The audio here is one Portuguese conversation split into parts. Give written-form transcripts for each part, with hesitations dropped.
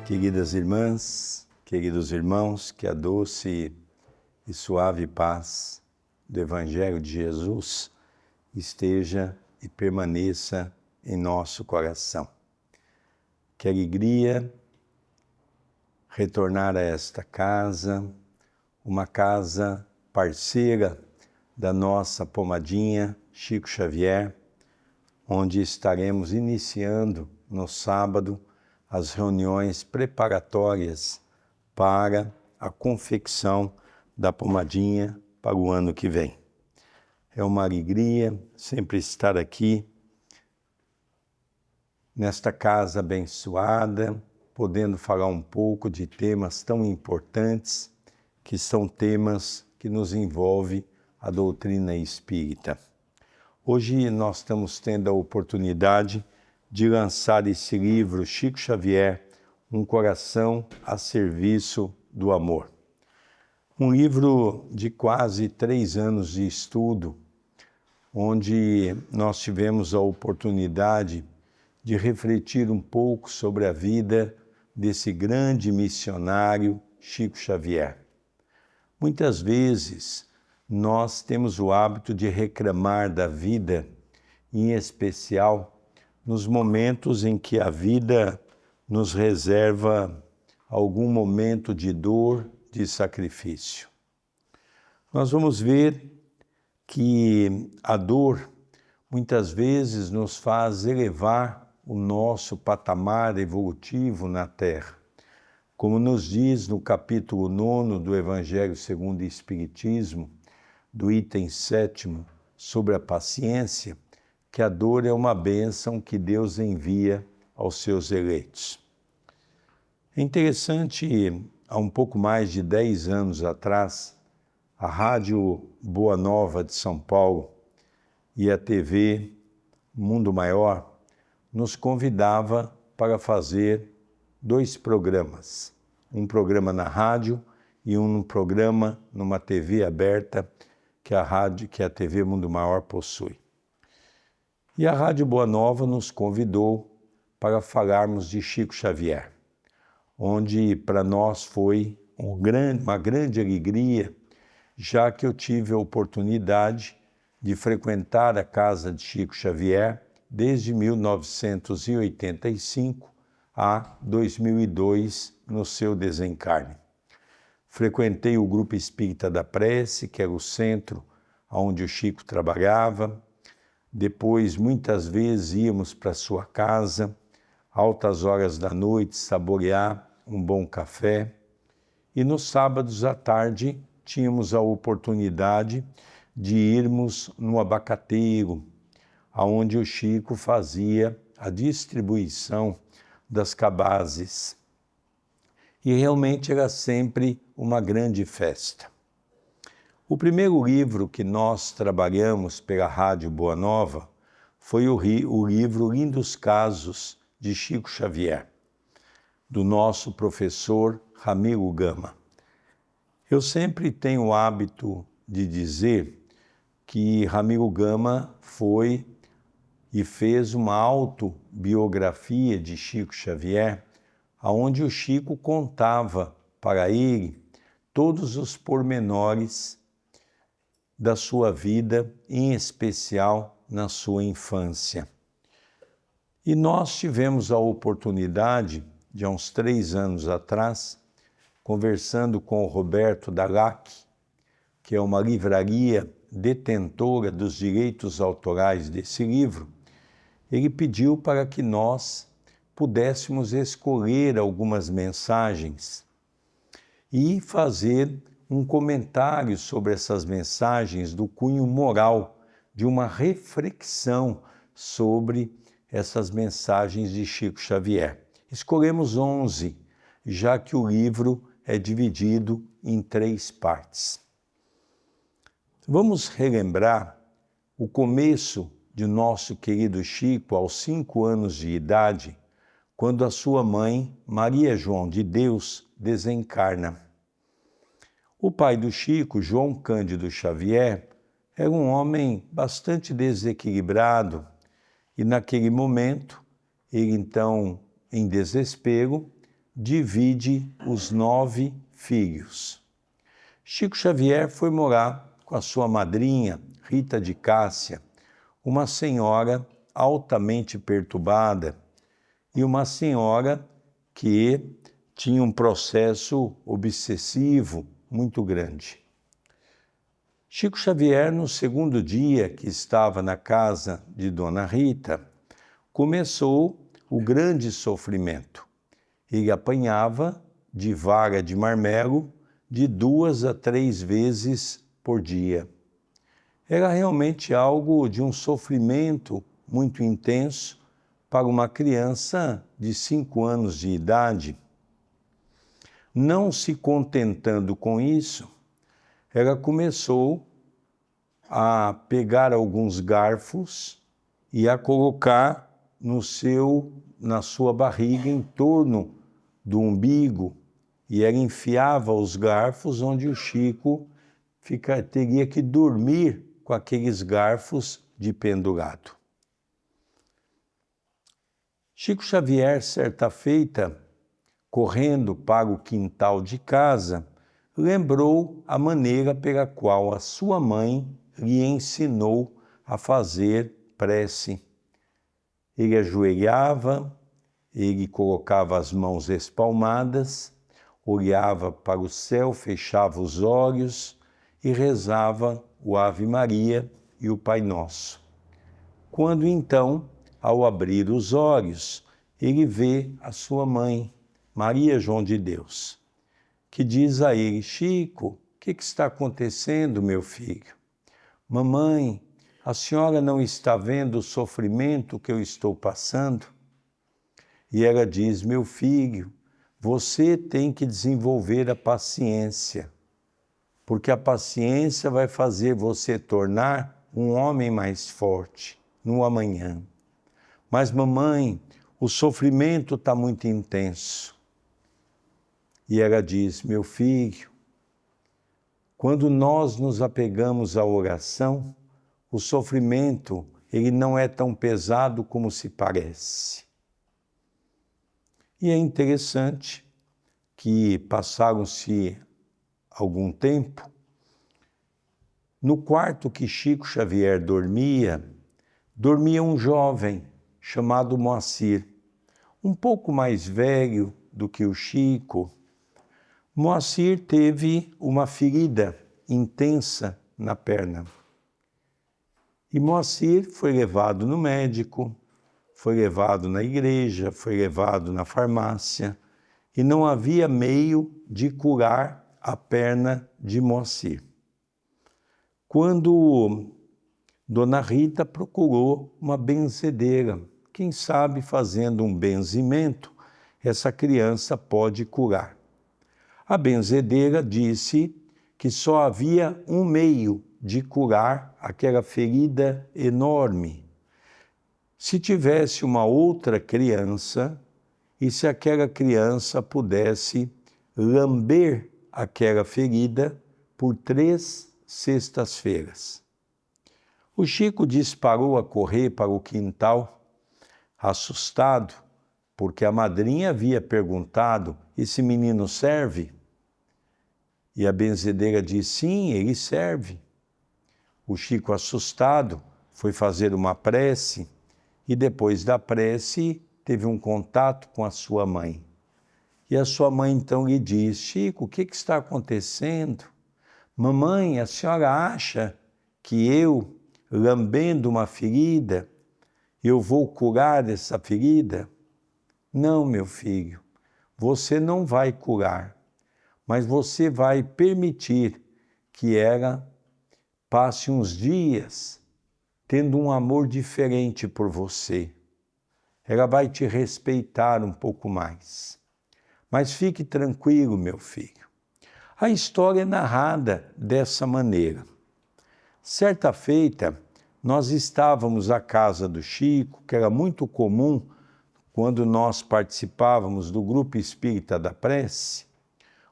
Queridas irmãs, queridos irmãos, que a doce e suave paz do Evangelho de Jesus esteja e permaneça em nosso coração. Que alegria retornar a esta casa, uma casa parceira da nossa pomadinha Chico Xavier, onde estaremos iniciando no sábado as reuniões preparatórias para a confecção da pomadinha para o ano que vem. É uma alegria sempre estar aqui, nesta casa abençoada, podendo falar um pouco de temas tão importantes, que são temas que nos envolvem a doutrina espírita. Hoje nós estamos tendo a oportunidade de lançar esse livro, Chico Xavier, Um Coração a Serviço do Amor. Um livro de quase 3 anos de estudo, onde nós tivemos a oportunidade de refletir um pouco sobre a vida desse grande missionário Chico Xavier. Muitas vezes nós temos o hábito de reclamar da vida, em especial nos momentos em que a vida nos reserva algum momento de dor, de sacrifício. Nós vamos ver que a dor muitas vezes nos faz elevar o nosso patamar evolutivo na Terra. Como nos diz no capítulo 9 do Evangelho segundo o Espiritismo, do item 7º, sobre a paciência, que a dor é uma bênção que Deus envia aos seus eleitos. É interessante, há um pouco mais de 10 anos atrás, a Rádio Boa Nova de São Paulo e a TV Mundo Maior nos convidava para fazer 2 programas. Um programa na rádio e um programa numa TV aberta que a TV Mundo Maior possui. E a Rádio Boa Nova nos convidou para falarmos de Chico Xavier, onde para nós foi uma grande alegria, já que eu tive a oportunidade de frequentar a casa de Chico Xavier desde 1985 a 2002, no seu desencarne. Frequentei o Grupo Espírita da Prece, que era o centro onde o Chico trabalhava. Depois, muitas vezes, íamos para sua casa, altas horas da noite, saborear um bom café. E nos sábados à tarde, tínhamos a oportunidade de irmos no abacateiro, onde o Chico fazia a distribuição das cabazes. E realmente era sempre uma grande festa. O primeiro livro que nós trabalhamos pela Rádio Boa Nova foi o livro Lindos Casos de Chico Xavier, do nosso professor Ramiro Gama. Eu sempre tenho o hábito de dizer que Ramiro Gama foi e fez uma autobiografia de Chico Xavier, onde o Chico contava para ele todos os pormenores da sua vida, em especial na sua infância. E nós tivemos a oportunidade, de há uns 3 anos atrás, conversando com o Roberto Dalac, que é uma livraria detentora dos direitos autorais desse livro, ele pediu para que nós pudéssemos escolher algumas mensagens e fazer um comentário sobre essas mensagens do cunho moral, de uma reflexão sobre essas mensagens de Chico Xavier. Escolhemos 11, já que o livro é dividido em 3 partes. Vamos relembrar o começo de nosso querido Chico aos 5 anos de idade, quando a sua mãe, Maria João de Deus, desencarna. O pai do Chico, João Cândido Xavier, era um homem bastante desequilibrado e naquele momento, ele então, em desespero, divide os 9 filhos. Chico Xavier foi morar com a sua madrinha, Rita de Cássia, uma senhora altamente perturbada e uma senhora que tinha um processo obsessivo muito grande. Chico Xavier, no segundo dia que estava na casa de Dona Rita, começou o grande sofrimento. Ele apanhava de vara de marmelo de 2 a 3 vezes por dia. Era realmente algo de um sofrimento muito intenso para uma criança de 5 anos de idade. Não se contentando com isso, ela começou a pegar alguns garfos e a colocar na sua barriga, em torno do umbigo, e ela enfiava os garfos onde o Chico teria que dormir com aqueles garfos de pendurado. Chico Xavier, certa feita, correndo para o quintal de casa, lembrou a maneira pela qual a sua mãe lhe ensinou a fazer prece. Ele ajoelhava, ele colocava as mãos espalmadas, olhava para o céu, fechava os olhos e rezava o Ave Maria e o Pai Nosso. Quando então, ao abrir os olhos, ele vê a sua mãe, Maria João de Deus, que diz a ele: Chico, o que está acontecendo, meu filho? Mamãe, a senhora não está vendo o sofrimento que eu estou passando? E ela diz: meu filho, você tem que desenvolver a paciência, porque a paciência vai fazer você tornar um homem mais forte no amanhã. Mas mamãe, o sofrimento está muito intenso. E ela diz: meu filho, quando nós nos apegamos à oração, o sofrimento ele não é tão pesado como se parece. E é interessante que passaram-se algum tempo, no quarto que Chico Xavier dormia um jovem chamado Moacir, um pouco mais velho do que o Chico. Moacir teve uma ferida intensa na perna. E Moacir foi levado no médico, foi levado na igreja, foi levado na farmácia, e não havia meio de curar a perna de Moacir. Quando Dona Rita procurou uma benzedeira, quem sabe fazendo um benzimento, essa criança pode curar. A benzedeira disse que só havia um meio de curar aquela ferida enorme. Se tivesse uma outra criança, e se aquela criança pudesse lamber aquela ferida por 3 sextas-feiras. O Chico disparou a correr para o quintal, assustado, porque a madrinha havia perguntado: esse menino serve? E a benzedeira disse: sim, ele serve. O Chico, assustado, foi fazer uma prece e depois da prece teve um contato com a sua mãe. E a sua mãe então lhe diz: Chico, o que está acontecendo? Mamãe, a senhora acha que eu, lambendo uma ferida, eu vou curar essa ferida? Não, meu filho, você não vai curar, mas você vai permitir que ela passe uns dias tendo um amor diferente por você. Ela vai te respeitar um pouco mais. Mas fique tranquilo, meu filho. A história é narrada dessa maneira. Certa feita, nós estávamos à casa do Chico, que era muito comum quando nós participávamos do grupo espírita da prece.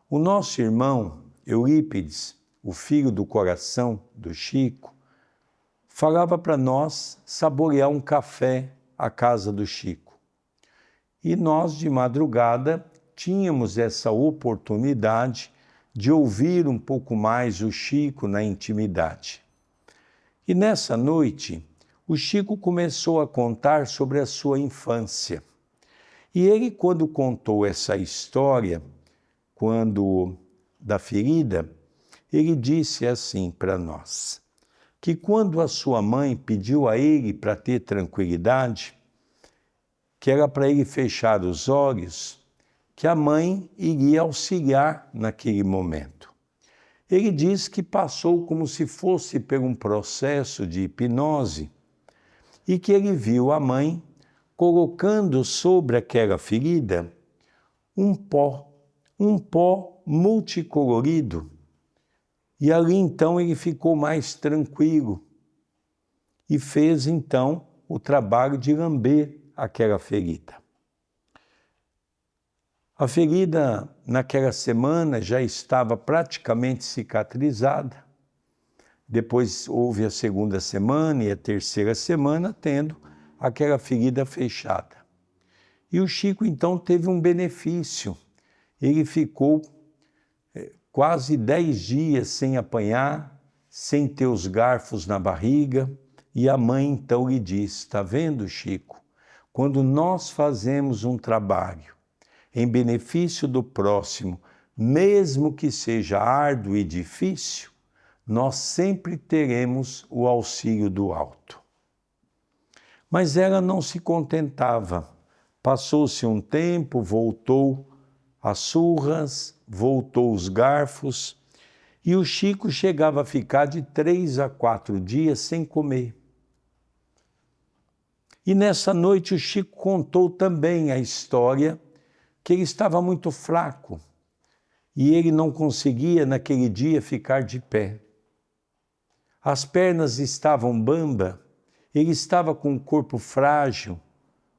O nosso irmão Eurípides, o filho do coração do Chico, falava para nós saborear um café à casa do Chico. E nós, de madrugada, tínhamos essa oportunidade de ouvir um pouco mais o Chico na intimidade. E nessa noite, o Chico começou a contar sobre a sua infância. E ele, quando contou essa história, da ferida, ele disse assim para nós, que quando a sua mãe pediu a ele para ter tranquilidade, que era para ele fechar os olhos, que a mãe iria auxiliar naquele momento. Ele diz que passou como se fosse por um processo de hipnose e que ele viu a mãe colocando sobre aquela ferida um pó multicolorido. E ali então ele ficou mais tranquilo e fez então o trabalho de lamber aquela ferida. A ferida naquela semana já estava praticamente cicatrizada. Depois houve a segunda semana e a terceira semana tendo aquela ferida fechada. E o Chico então teve um benefício. Ele ficou quase 10 dias sem apanhar, sem ter os garfos na barriga. E a mãe então lhe disse, está vendo, Chico? Quando nós fazemos um trabalho em benefício do próximo, mesmo que seja árduo e difícil, nós sempre teremos o auxílio do alto. Mas ela não se contentava. Passou-se um tempo, voltou as surras, voltou os garfos, e o Chico chegava a ficar de 3 a 4 dias sem comer. E nessa noite o Chico contou também a história que ele estava muito fraco e ele não conseguia naquele dia ficar de pé. As pernas estavam bamba, ele estava com o corpo frágil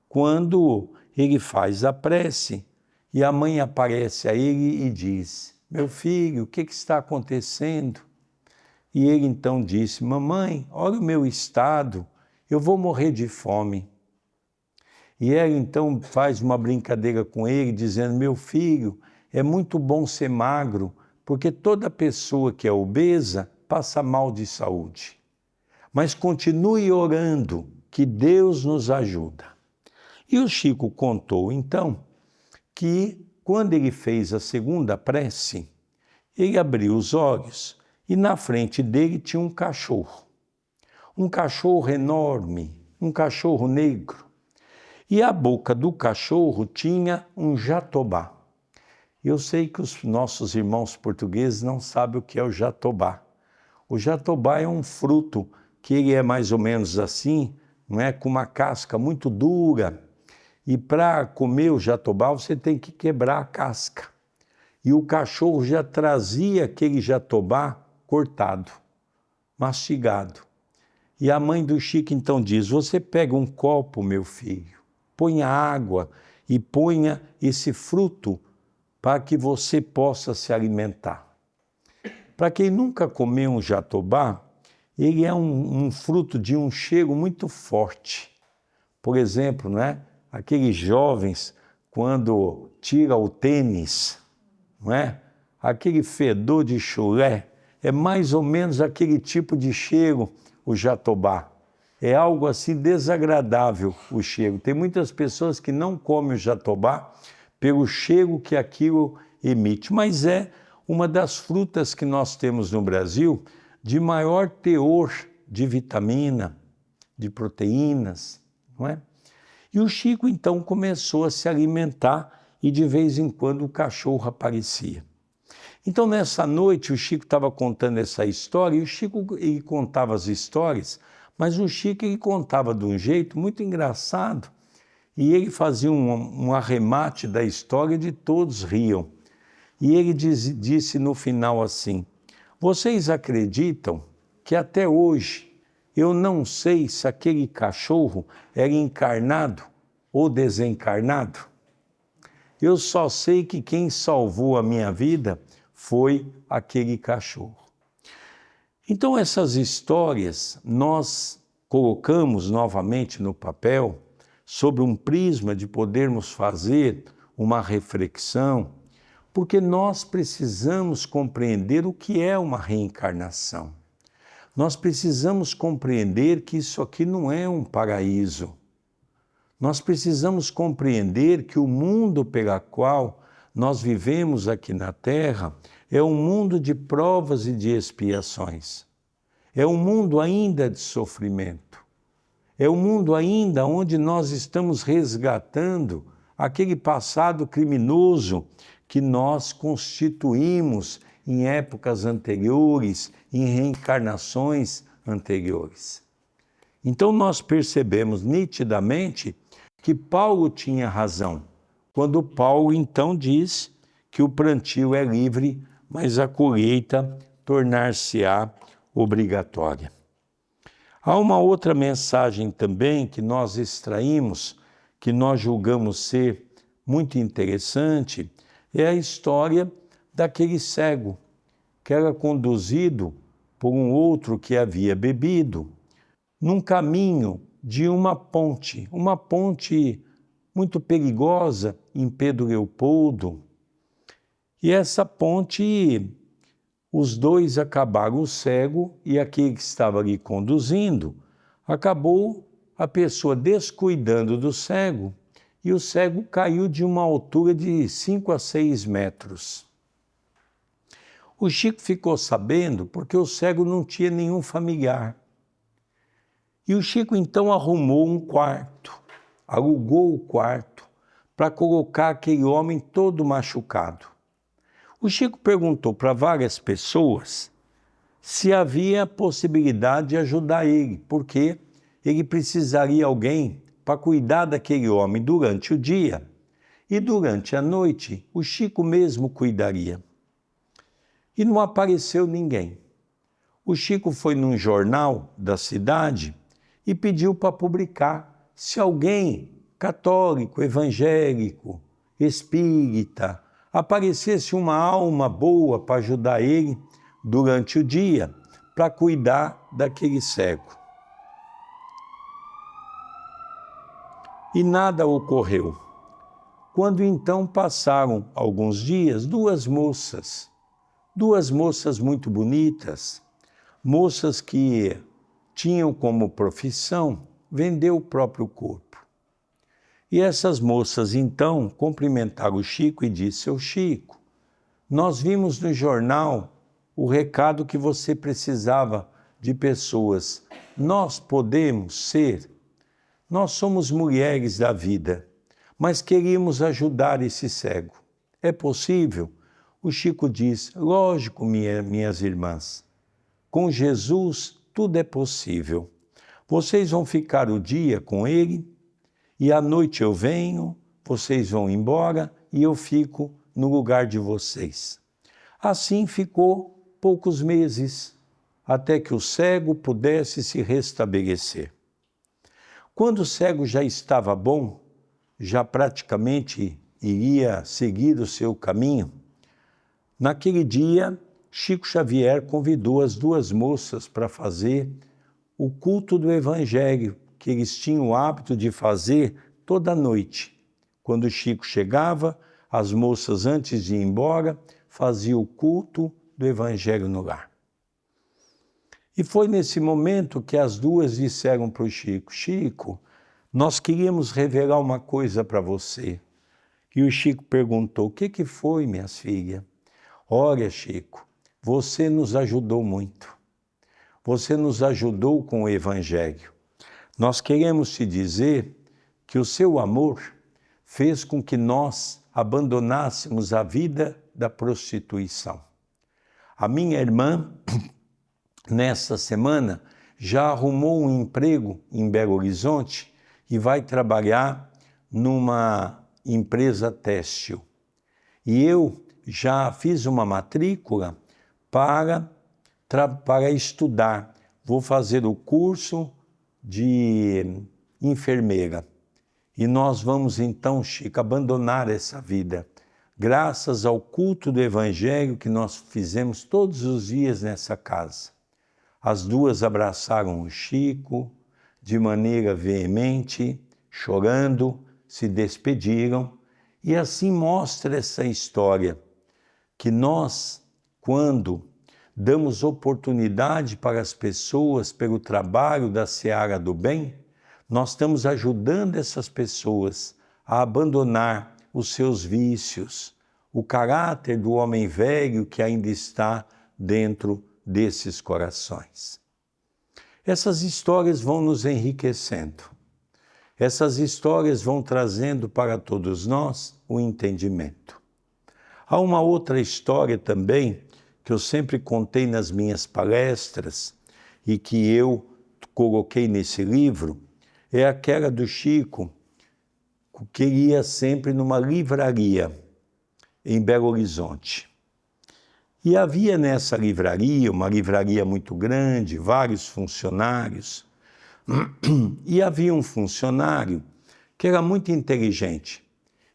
quando ele faz a prece e a mãe aparece a ele e diz, meu filho, o que está acontecendo? E ele então disse, mamãe, olha o meu estado, eu vou morrer de fome. E ela então faz uma brincadeira com ele, dizendo, meu filho, é muito bom ser magro, porque toda pessoa que é obesa passa mal de saúde. Mas continue orando, que Deus nos ajuda. E o Chico contou então que quando ele fez a segunda prece, ele abriu os olhos e na frente dele tinha um cachorro enorme, um cachorro negro. E a boca do cachorro tinha um jatobá. Eu sei que os nossos irmãos portugueses não sabem o que é o jatobá. O jatobá é um fruto que ele é mais ou menos assim, não é? Com uma casca muito dura. E para comer o jatobá você tem que quebrar a casca. E o cachorro já trazia aquele jatobá cortado, mastigado. E a mãe do Chico então diz, você pega um copo, meu filho, ponha água e ponha esse fruto para que você possa se alimentar. Para quem nunca comeu um jatobá, ele é um fruto de um cheiro muito forte. Por exemplo, não é? Aqueles jovens, quando tira o tênis, não é? Aquele fedor de chulé, é mais ou menos aquele tipo de cheiro, o jatobá. É algo assim desagradável o cheiro. Tem muitas pessoas que não comem o jatobá pelo cheiro que aquilo emite, mas é uma das frutas que nós temos no Brasil de maior teor de vitamina, de proteínas, não é? E o Chico então começou a se alimentar e de vez em quando o cachorro aparecia. Então nessa noite o Chico estava contando essa história e o Chico ele contava as histórias, mas o Chico ele contava de um jeito muito engraçado e ele fazia um arremate da história e todos riam. E ele disse no final assim, vocês acreditam que até hoje eu não sei se aquele cachorro era encarnado ou desencarnado? Eu só sei que quem salvou a minha vida foi aquele cachorro. Então essas histórias nós colocamos novamente no papel sob um prisma de podermos fazer uma reflexão, porque nós precisamos compreender o que é uma reencarnação. Nós precisamos compreender que isso aqui não é um paraíso. Nós precisamos compreender que o mundo pelo qual nós vivemos aqui na Terra é um mundo de provas e de expiações. É um mundo ainda de sofrimento. É um mundo ainda onde nós estamos resgatando aquele passado criminoso que nós constituímos em épocas anteriores, em reencarnações anteriores. Então nós percebemos nitidamente que Paulo tinha razão, quando Paulo então diz que o plantio é livre, mas a colheita tornar-se-á obrigatória. Há uma outra mensagem também que nós extraímos, que nós julgamos ser muito interessante, é a história daquele cego, que era conduzido por um outro que havia bebido, num caminho de uma ponte muito perigosa em Pedro Leopoldo. E essa ponte, os dois acabaram, o cego e aquele que estava ali conduzindo, acabou a pessoa descuidando do cego, e o cego caiu de uma altura de 5 a 6 metros. O Chico ficou sabendo porque o cego não tinha nenhum familiar. E o Chico então arrumou um quarto, alugou o quarto para colocar aquele homem todo machucado. O Chico perguntou para várias pessoas se havia possibilidade de ajudar ele, porque ele precisaria de alguém para cuidar daquele homem durante o dia, e durante a noite o Chico mesmo cuidaria. E não apareceu ninguém. O Chico foi num jornal da cidade e pediu para publicar se alguém católico, evangélico, espírita, aparecesse uma alma boa para ajudar ele durante o dia, para cuidar daquele cego. E nada ocorreu. Quando então passaram alguns dias, duas moças muito bonitas, moças que tinham como profissão vender o próprio corpo. E essas moças então cumprimentaram o Chico e disseram: seu Chico, nós vimos no jornal o recado que você precisava de pessoas. Nós podemos ser? Nós somos mulheres da vida, mas queríamos ajudar esse cego. É possível? O Chico diz: lógico, minhas irmãs, com Jesus tudo é possível. Vocês vão ficar o dia com ele, e à noite eu venho, vocês vão embora e eu fico no lugar de vocês. Assim ficou poucos meses, até que o cego pudesse se restabelecer. Quando o cego já estava bom, já praticamente iria seguir o seu caminho, naquele dia, Chico Xavier convidou as duas moças para fazer o culto do Evangelho, que eles tinham o hábito de fazer toda noite. Quando Chico chegava, as moças, antes de ir embora, faziam o culto do Evangelho no lar. E foi nesse momento que as duas disseram para o Chico: Chico, nós queríamos revelar uma coisa para você. E o Chico perguntou: o que foi, minhas filhas? Olha, Chico, você nos ajudou muito. Você nos ajudou com o Evangelho. Nós queremos te dizer que o seu amor fez com que nós abandonássemos a vida da prostituição. A minha irmã, nessa semana, já arrumou um emprego em Belo Horizonte e vai trabalhar numa empresa têxtil. E eu já fiz uma matrícula para estudar. Vou fazer o curso de enfermeira. E nós vamos então, Chico, abandonar essa vida, graças ao culto do Evangelho que nós fizemos todos os dias nessa casa. As duas abraçaram o Chico de maneira veemente, chorando, se despediram, E assim mostra essa história, que nós, quando damos oportunidade para as pessoas pelo trabalho da seara do bem, nós estamos ajudando essas pessoas a abandonar os seus vícios, o caráter do homem velho que ainda está dentro desses corações. Essas histórias vão nos enriquecendo. Essas histórias vão trazendo para todos nós o entendimento. Há uma outra história também que eu sempre contei nas minhas palestras e que eu coloquei nesse livro, é aquela do Chico, que ia sempre numa livraria em Belo Horizonte. E havia nessa livraria, uma livraria muito grande, vários funcionários, e havia um funcionário que era muito inteligente.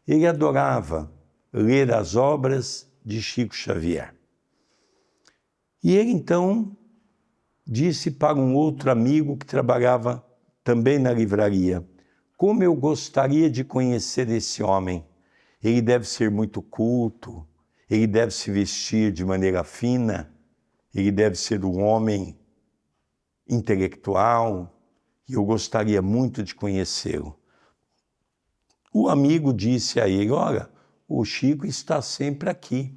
Ele adorava ler as obras de Chico Xavier. E ele então disse para um outro amigo que trabalhava também na livraria: como eu gostaria de conhecer esse homem. Ele deve ser muito culto, ele deve se vestir de maneira fina, ele deve ser um homem intelectual, e eu gostaria muito de conhecê-lo. O amigo disse a ele: olha, o Chico está sempre aqui.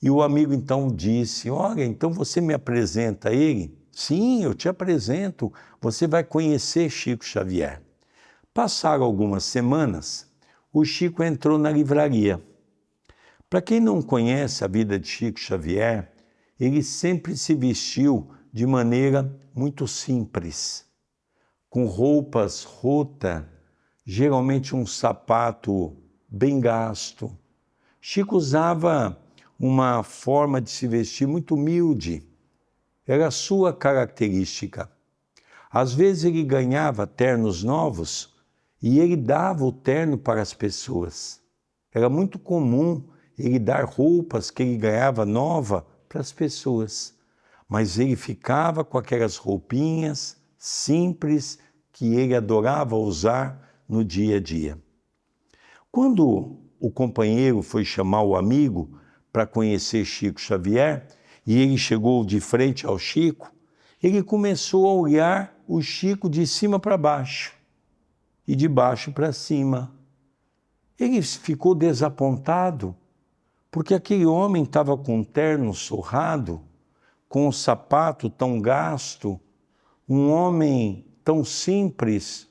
E o amigo então disse: olha, então você me apresenta ele? Sim, eu te apresento, você vai conhecer Chico Xavier. Passaram algumas semanas, o Chico entrou na livraria. Para quem não conhece a vida de Chico Xavier, ele sempre se vestiu de maneira muito simples, com roupas rotas, geralmente um sapato bem gasto. Chico usava uma forma de se vestir muito humilde, era a sua característica. Às vezes ele ganhava ternos novos e ele dava o terno para as pessoas. Era muito comum ele dar roupas que ele ganhava nova para as pessoas, mas ele ficava com aquelas roupinhas simples que ele adorava usar no dia a dia. Quando o companheiro foi chamar o amigo para conhecer Chico Xavier, e ele chegou de frente ao Chico, ele começou a olhar o Chico de cima para baixo e de baixo para cima. Ele ficou desapontado, porque aquele homem estava com um terno surrado, com um sapato tão gasto, um homem tão simples.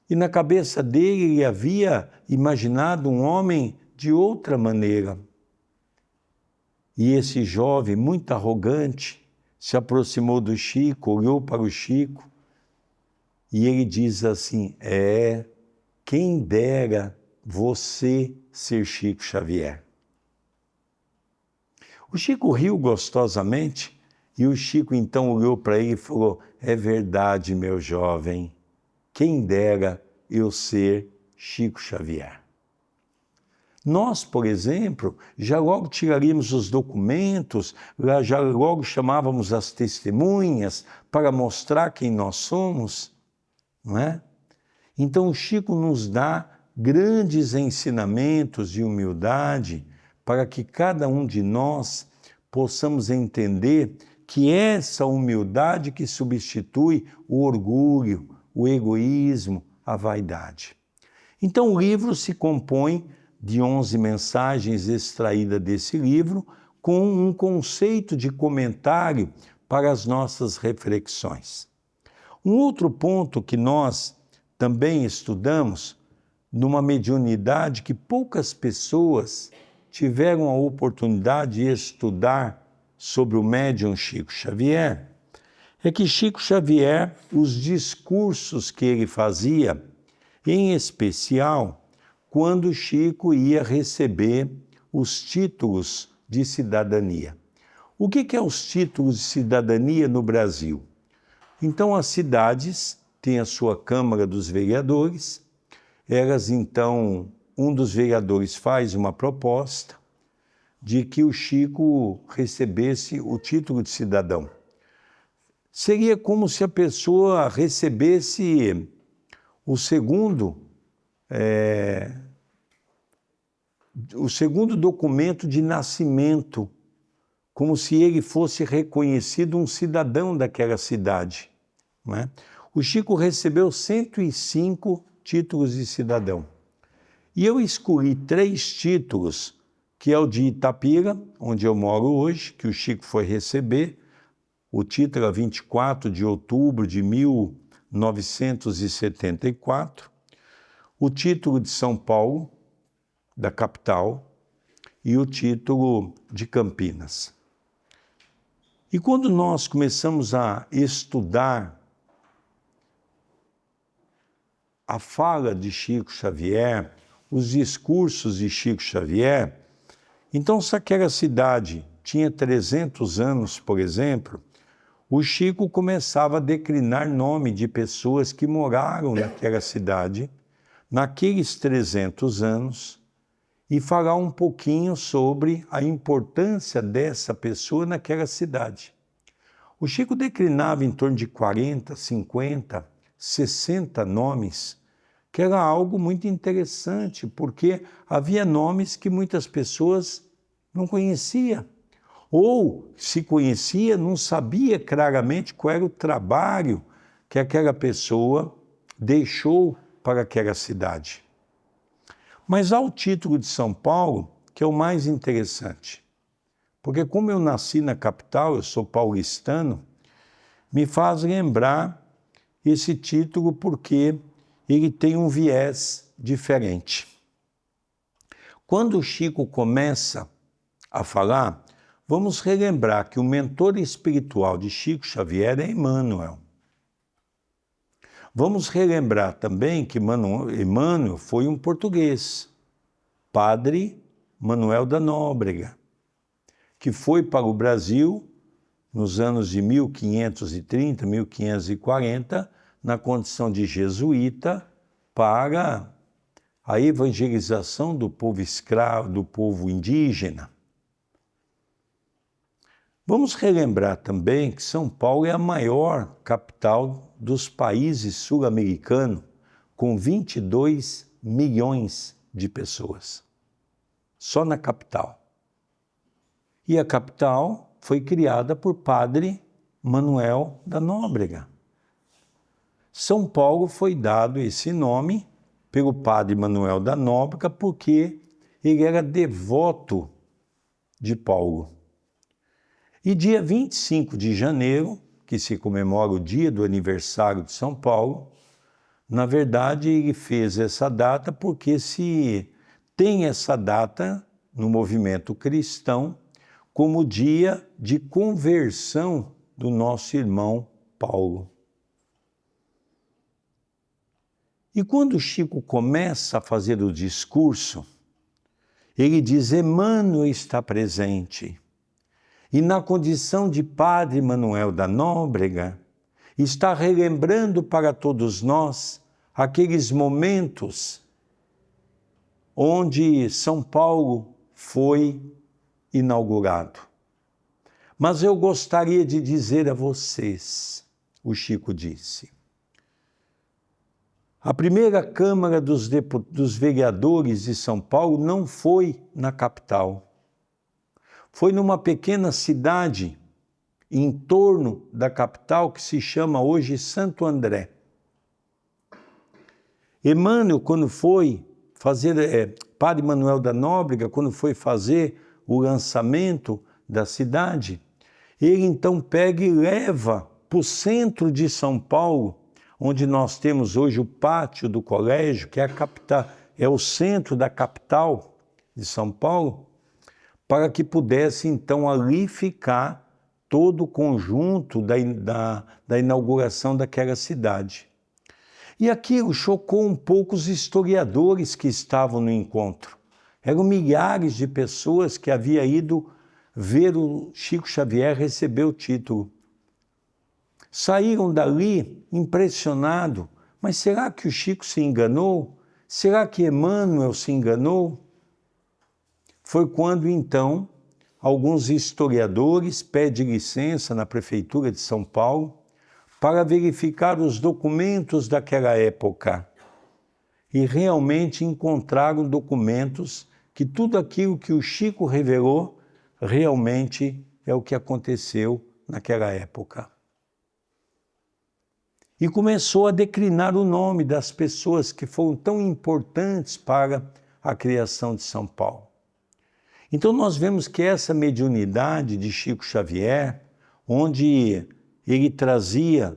E na cabeça dele ele havia imaginado um homem de outra maneira. E esse jovem, muito arrogante, se aproximou do Chico, olhou para o Chico, e ele diz assim: quem dera você ser Chico Xavier. O Chico riu gostosamente, e o Chico então olhou para ele e falou: é verdade, meu jovem, quem dera eu ser Chico Xavier. Nós, por exemplo, já logo tiraríamos os documentos, já logo chamávamos as testemunhas para mostrar quem nós somos, não é? Então o Chico nos dá grandes ensinamentos de humildade para que cada um de nós possamos entender que essa humildade que substitui o orgulho, o egoísmo, a vaidade. Então o livro se compõe de 11 mensagens extraídas desse livro, com um conceito de comentário para as nossas reflexões. Um outro ponto que nós também estudamos, numa mediunidade que poucas pessoas tiveram a oportunidade de estudar sobre o médium Chico Xavier, é que Chico Xavier, os discursos que ele fazia, em especial quando Chico ia receber os títulos de cidadania. O que é os títulos de cidadania no Brasil? Então, as cidades têm a sua Câmara dos Vereadores, elas então, um dos vereadores faz uma proposta de que o Chico recebesse o título de cidadão. Seria como se a pessoa recebesse o segundo o segundo documento de nascimento, como se ele fosse reconhecido um cidadão daquela cidade, né? O Chico recebeu 105 títulos de cidadão. E eu escolhi 3 títulos, que é o de Itapira, onde eu moro hoje, que o Chico foi receber. O título é 24 de outubro de 1974. O título de São Paulo, da capital, e o título de Campinas. E quando nós começamos a estudar a fala de Chico Xavier, os discursos de Chico Xavier, então se aquela cidade tinha 300 anos, por exemplo, o Chico começava a declinar nome de pessoas que moraram naquela cidade, naqueles 300 anos, e falar um pouquinho sobre a importância dessa pessoa naquela cidade. O Chico declinava em torno de 40, 50, 60 nomes, que era algo muito interessante, porque havia nomes que muitas pessoas não conheciam, ou se conhecia, não sabia claramente qual era o trabalho que aquela pessoa deixou para aquela cidade. Mas há o título de São Paulo, que é o mais interessante, porque como eu nasci na capital, eu sou paulistano, me faz lembrar esse título porque ele tem um viés diferente. Quando o Chico começa a falar, vamos relembrar que o mentor espiritual de Chico Xavier é Emmanuel. Vamos relembrar também que Emmanuel foi um português, Padre Manuel da Nóbrega, que foi para o Brasil nos anos de 1530, 1540, na condição de jesuíta, para a evangelização do povo escravo, do povo indígena. Vamos relembrar também que São Paulo é a maior capital dos países sul-americanos, com 22 milhões de pessoas, só na capital. E a capital foi criada por Padre Manuel da Nóbrega. São Paulo foi dado esse nome pelo Padre Manuel da Nóbrega porque ele era devoto de Paulo. E dia 25 de janeiro, que se comemora o dia do aniversário de São Paulo, na verdade ele fez essa data porque se tem essa data no movimento cristão como dia de conversão do nosso irmão Paulo. E quando Chico começa a fazer o discurso, ele diz: Emmanuel está presente. E na condição de Padre Manuel da Nóbrega, está relembrando para todos nós aqueles momentos onde São Paulo foi inaugurado. Mas eu gostaria de dizer a vocês, o Chico disse, a primeira Câmara dos Vereadores de São Paulo não foi na capital. Foi numa pequena cidade em torno da capital que se chama hoje Santo André. Emmanuel, quando foi fazer, Padre Manuel da Nóbrega, quando foi fazer o lançamento da cidade, ele então pega e leva para o centro de São Paulo, onde nós temos hoje o pátio do colégio, que é a capital, é o centro da capital de São Paulo, para que pudesse então ali ficar todo o conjunto da inauguração daquela cidade. E aquilo chocou um pouco os historiadores que estavam no encontro. Eram milhares de pessoas que haviam ido ver o Chico Xavier receber o título. Saíram dali impressionados. Mas será que o Chico se enganou? Será que Emmanuel se enganou? Foi quando, então, alguns historiadores pedem licença na Prefeitura de São Paulo para verificar os documentos daquela época. e realmente encontraram documentos que tudo aquilo que o Chico revelou realmente é o que aconteceu naquela época. E começou a declinar o nome das pessoas que foram tão importantes para a criação de São Paulo. Então nós vemos que essa mediunidade de Chico Xavier, onde ele trazia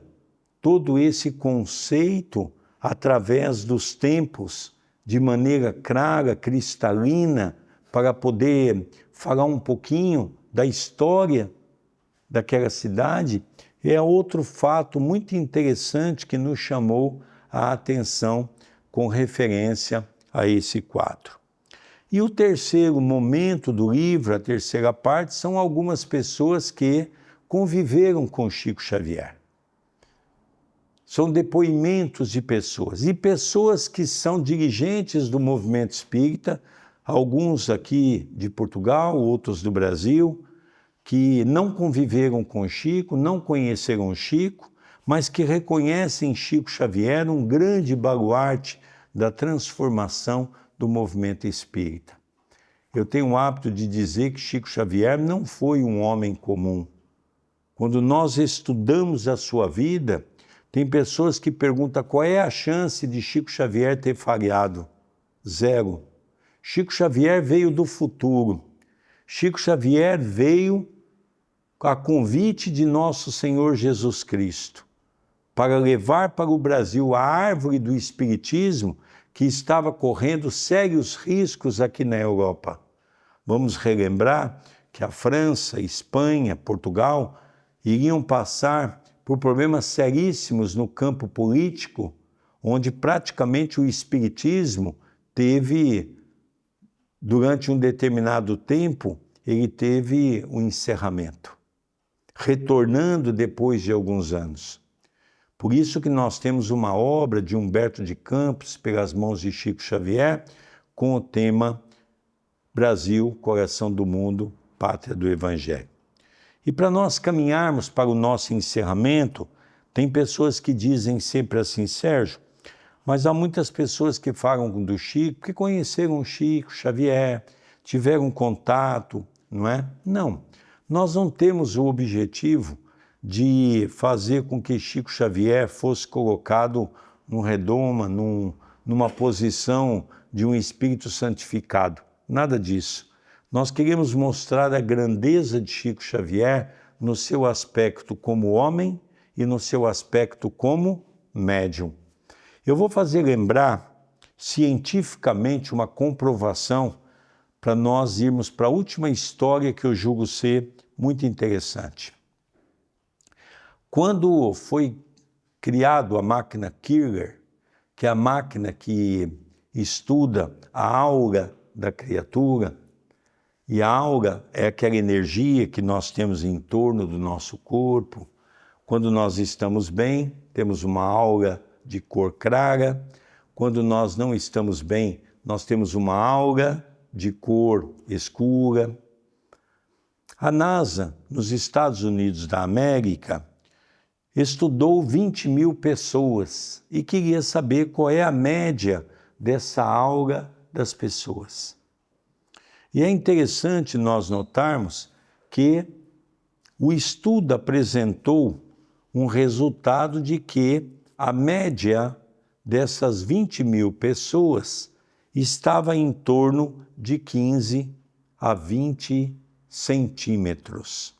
todo esse conceito através dos tempos, de maneira clara, cristalina, para poder falar um pouquinho da história daquela cidade, é outro fato muito interessante que nos chamou a atenção com referência a esse quadro. E o terceiro momento do livro, a terceira parte, são algumas pessoas que conviveram com Chico Xavier. São depoimentos de pessoas, e pessoas que são dirigentes do movimento espírita, alguns aqui de Portugal, outros do Brasil, que não conviveram com Chico, não conheceram Chico, mas que reconhecem Chico Xavier um grande baluarte da transformação do movimento espírita. Eu tenho o hábito de dizer que Chico Xavier não foi um homem comum. Quando nós estudamos a sua vida, tem pessoas que perguntam qual é a chance de Chico Xavier ter falhado. Zero. Chico Xavier veio do futuro. Chico Xavier veio a convite de nosso Senhor Jesus Cristo para levar para o Brasil a árvore do Espiritismo que estava correndo sérios riscos aqui na Europa. Vamos relembrar que a França, Espanha, Portugal iriam passar por problemas seríssimos no campo político, onde praticamente o Espiritismo teve, durante um determinado tempo, ele teve um encerramento, retornando depois de alguns anos. Por isso que nós temos uma obra de Humberto de Campos, pelas mãos de Chico Xavier, com o tema Brasil, coração do mundo, pátria do Evangelho. E para nós caminharmos para o nosso encerramento, tem pessoas que dizem sempre assim, Sérgio, mas há muitas pessoas que falam do Chico, que conheceram o Chico Xavier, tiveram contato, não é? Não, nós não temos o objetivo de fazer com que Chico Xavier fosse colocado num redoma, numa posição de um espírito santificado. Nada disso. Nós queremos mostrar a grandeza de Chico Xavier no seu aspecto como homem e no seu aspecto como médium. Eu vou fazer lembrar cientificamente uma comprovação para nós irmos para a última história que eu julgo ser muito interessante. Quando foi criado a máquina Kircher, que é a máquina que estuda a aura da criatura, e a aura é aquela energia que nós temos em torno do nosso corpo. Quando nós estamos bem, temos uma aura de cor clara. Quando nós não estamos bem, nós temos uma aura de cor escura. A NASA, nos Estados Unidos da América, estudou 20 mil pessoas e queria saber qual é a média dessa aura das pessoas. E é interessante nós notarmos que o estudo apresentou um resultado de que a média dessas 20 mil pessoas estava em torno de 15 a 20 centímetros.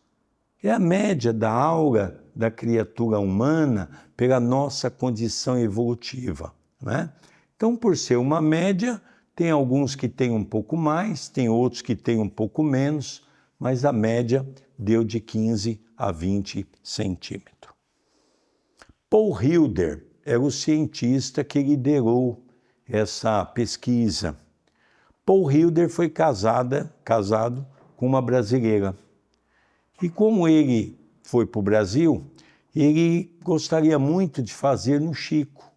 É a média da aura da criatura humana pela nossa condição evolutiva, né? Então, por ser uma média, tem alguns que têm um pouco mais, tem outros que têm um pouco menos, mas a média deu de 15 a 20 centímetros. Paul Hilder era o cientista que liderou essa pesquisa. Paul Hilder foi casado com uma brasileira. E como ele foi para o Brasil, ele gostaria muito de fazer no Chico,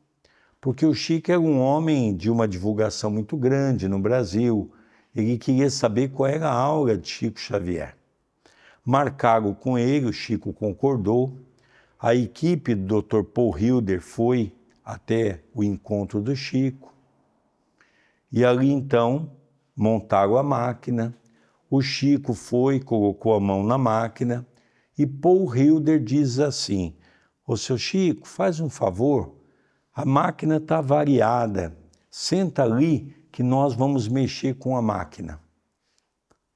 porque o Chico era um homem de uma divulgação muito grande no Brasil. Ele queria saber qual era a aura de Chico Xavier. Marcaram com ele, o Chico concordou. A equipe do Dr. Paul Hilder foi até o encontro do Chico. E ali então montaram a máquina, o Chico foi, colocou a mão na máquina e Paul Hilder diz assim: ô seu Chico, faz um favor, a máquina está variada, senta ali que nós vamos mexer com a máquina.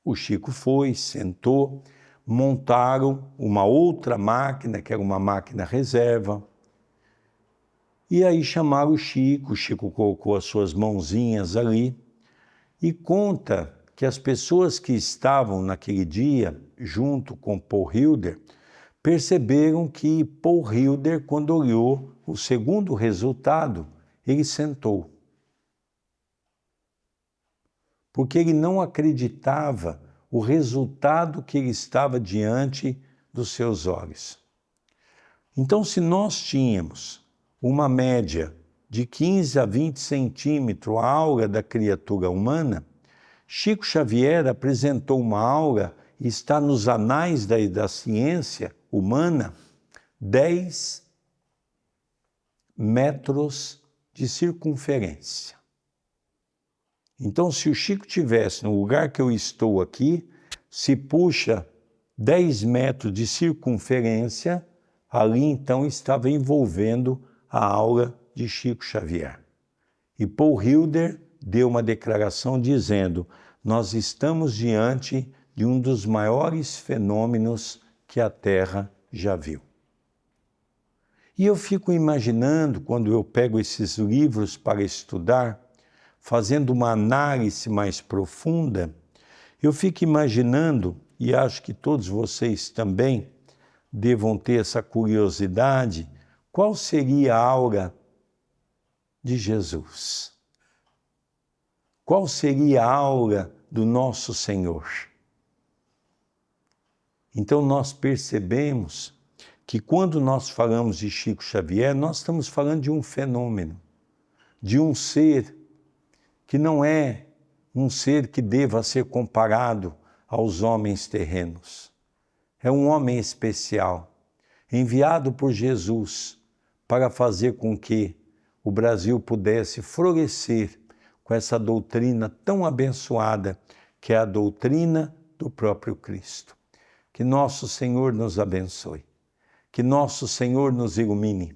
O Chico foi, sentou, montaram uma outra máquina, que era uma máquina reserva, e aí chamaram o Chico colocou as suas mãozinhas ali, e conta que as pessoas que estavam naquele dia, junto com Paul Hilder, perceberam que Paul Hilder, quando olhou o segundo resultado, ele sentou. Porque ele não acreditava o resultado que ele estava diante dos seus olhos. Então, se nós tínhamos uma média de 15 a 20 centímetros a aura da criatura humana, Chico Xavier apresentou uma aura, e está nos anais da ciência humana, 10 metros de circunferência. Então, se o Chico tivesse no lugar que eu estou aqui, se puxa 10 metros de circunferência, ali então estava envolvendo a aura de Chico Xavier. E Paul Hilder deu uma declaração dizendo: nós estamos diante de um dos maiores fenômenos que a Terra já viu. E eu fico imaginando, quando eu pego esses livros para estudar, fazendo uma análise mais profunda, eu fico imaginando, e acho que todos vocês também devam ter essa curiosidade, qual seria a aura de Jesus? Qual seria a aura do nosso Senhor? Então nós percebemos que quando nós falamos de Chico Xavier, nós estamos falando de um fenômeno, de um ser que não é um ser que deva ser comparado aos homens terrenos. É um homem especial, enviado por Jesus para fazer com que o Brasil pudesse florescer com essa doutrina tão abençoada, que é a doutrina do próprio Cristo. Que nosso Senhor nos abençoe, que nosso Senhor nos ilumine,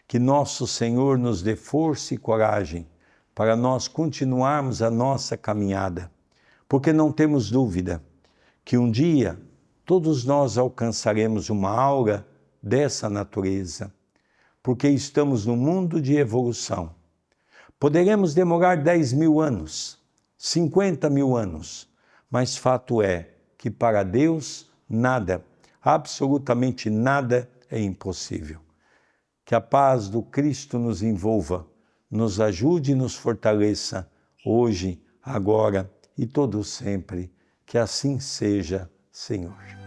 que nosso Senhor nos dê força e coragem para nós continuarmos a nossa caminhada, porque não temos dúvida que um dia todos nós alcançaremos uma aura dessa natureza, porque estamos num mundo de evolução. Poderemos demorar 10 mil anos, 50 mil anos, mas fato é que para Deus nada, absolutamente nada é impossível. Que a paz do Cristo nos envolva, nos ajude e nos fortaleça, hoje, agora e todo sempre. Que assim seja, Senhor.